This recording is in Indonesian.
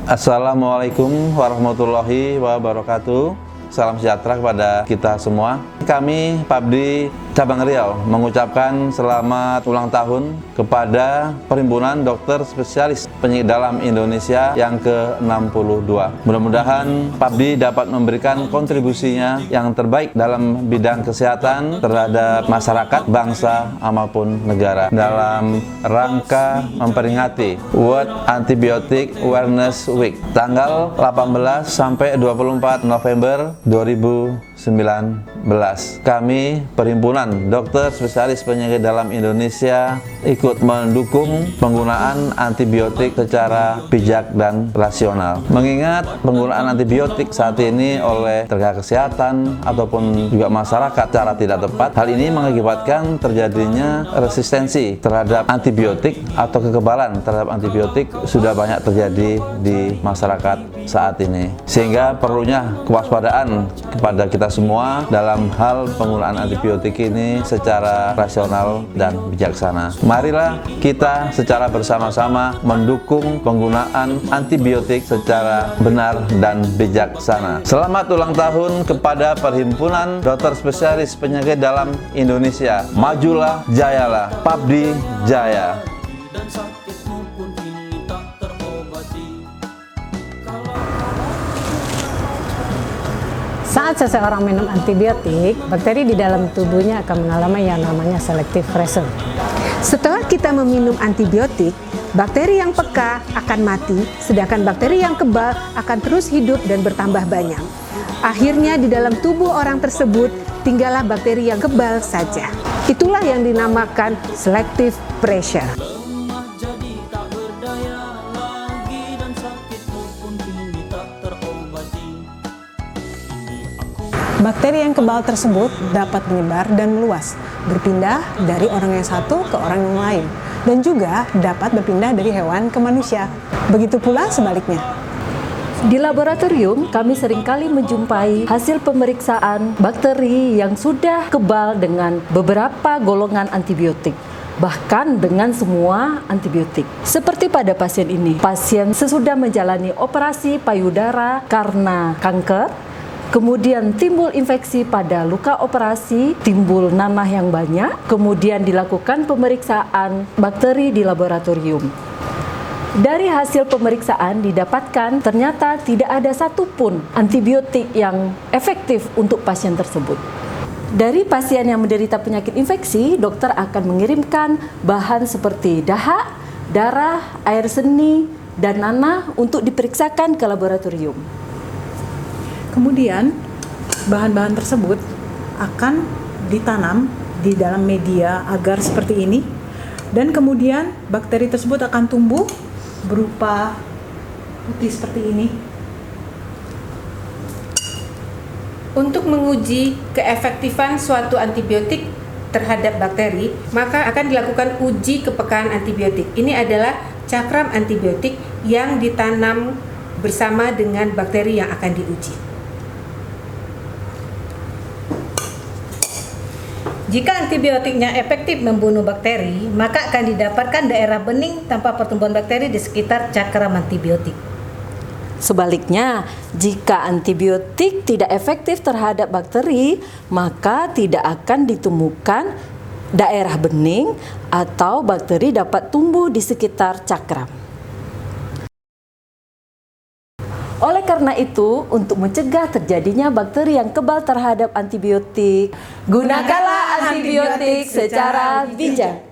Assalamualaikum warahmatullahi wabarakatuh. Salam sejahtera kepada kita semua. Kami PABDI Cabang Riau mengucapkan selamat ulang tahun kepada Perhimpunan Dokter Spesialis Penyakit Dalam Indonesia yang ke-62. Mudah-mudahan PABDI dapat memberikan kontribusinya yang terbaik dalam bidang kesehatan terhadap masyarakat, bangsa, maupun negara dalam rangka memperingati World Antibiotic Awareness Week tanggal 18 sampai 24 November 2019. Kami Perhimpunan Dokter Spesialis Penyakit Dalam Indonesia ikut mendukung penggunaan antibiotik secara bijak dan rasional. Mengingat penggunaan antibiotik saat ini oleh tenaga kesehatan ataupun juga masyarakat secara tidak tepat, hal ini mengakibatkan terjadinya resistensi terhadap antibiotik atau kekebalan terhadap antibiotik sudah banyak terjadi di masyarakat saat ini. Sehingga perlunya kewaspadaan kepada kita semua dalam hal penggunaan antibiotik ini secara rasional dan bijaksana. Marilah kita secara bersama-sama mendukung penggunaan antibiotik secara benar dan bijaksana. Selamat ulang tahun kepada Perhimpunan Dokter Spesialis Penyakit Dalam Indonesia. Majulah, jayalah, PABDI Jaya. Saat seseorang minum antibiotik, bakteri di dalam tubuhnya akan mengalami yang namanya selective freezing. Setelah kita meminum antibiotik, bakteri yang peka akan mati, sedangkan bakteri yang kebal akan terus hidup dan bertambah banyak. Akhirnya di dalam tubuh orang tersebut tinggallah bakteri yang kebal saja. Itulah yang dinamakan selective pressure. Bakteri yang kebal tersebut dapat menyebar dan meluas, berpindah dari orang yang satu ke orang yang lain, dan juga dapat berpindah dari hewan ke manusia. Begitu pula sebaliknya. Di laboratorium, kami seringkali menjumpai hasil pemeriksaan bakteri yang sudah kebal dengan beberapa golongan antibiotik, bahkan dengan semua antibiotik. Seperti pada pasien ini, pasien sesudah menjalani operasi payudara karena kanker, kemudian timbul infeksi pada luka operasi, timbul nanah yang banyak, kemudian dilakukan pemeriksaan bakteri di laboratorium. Dari hasil pemeriksaan didapatkan ternyata tidak ada satupun antibiotik yang efektif untuk pasien tersebut. Dari pasien yang menderita penyakit infeksi, dokter akan mengirimkan bahan seperti dahak, darah, air seni, dan nanah untuk diperiksakan ke laboratorium. Kemudian bahan-bahan tersebut akan ditanam di dalam media agar seperti ini, dan kemudian bakteri tersebut akan tumbuh berupa putih seperti ini. Untuk menguji keefektifan suatu antibiotik terhadap bakteri, maka akan dilakukan uji kepekaan antibiotik. Ini adalah cakram antibiotik yang ditanam bersama dengan bakteri yang akan diuji. Jika antibiotiknya efektif membunuh bakteri, maka akan didapatkan daerah bening tanpa pertumbuhan bakteri di sekitar cakram antibiotik. Sebaliknya, jika antibiotik tidak efektif terhadap bakteri, maka tidak akan ditemukan daerah bening atau bakteri dapat tumbuh di sekitar cakram. Oleh karena itu, untuk mencegah terjadinya bakteri yang kebal terhadap antibiotik, gunakanlah antibiotik secara bijak.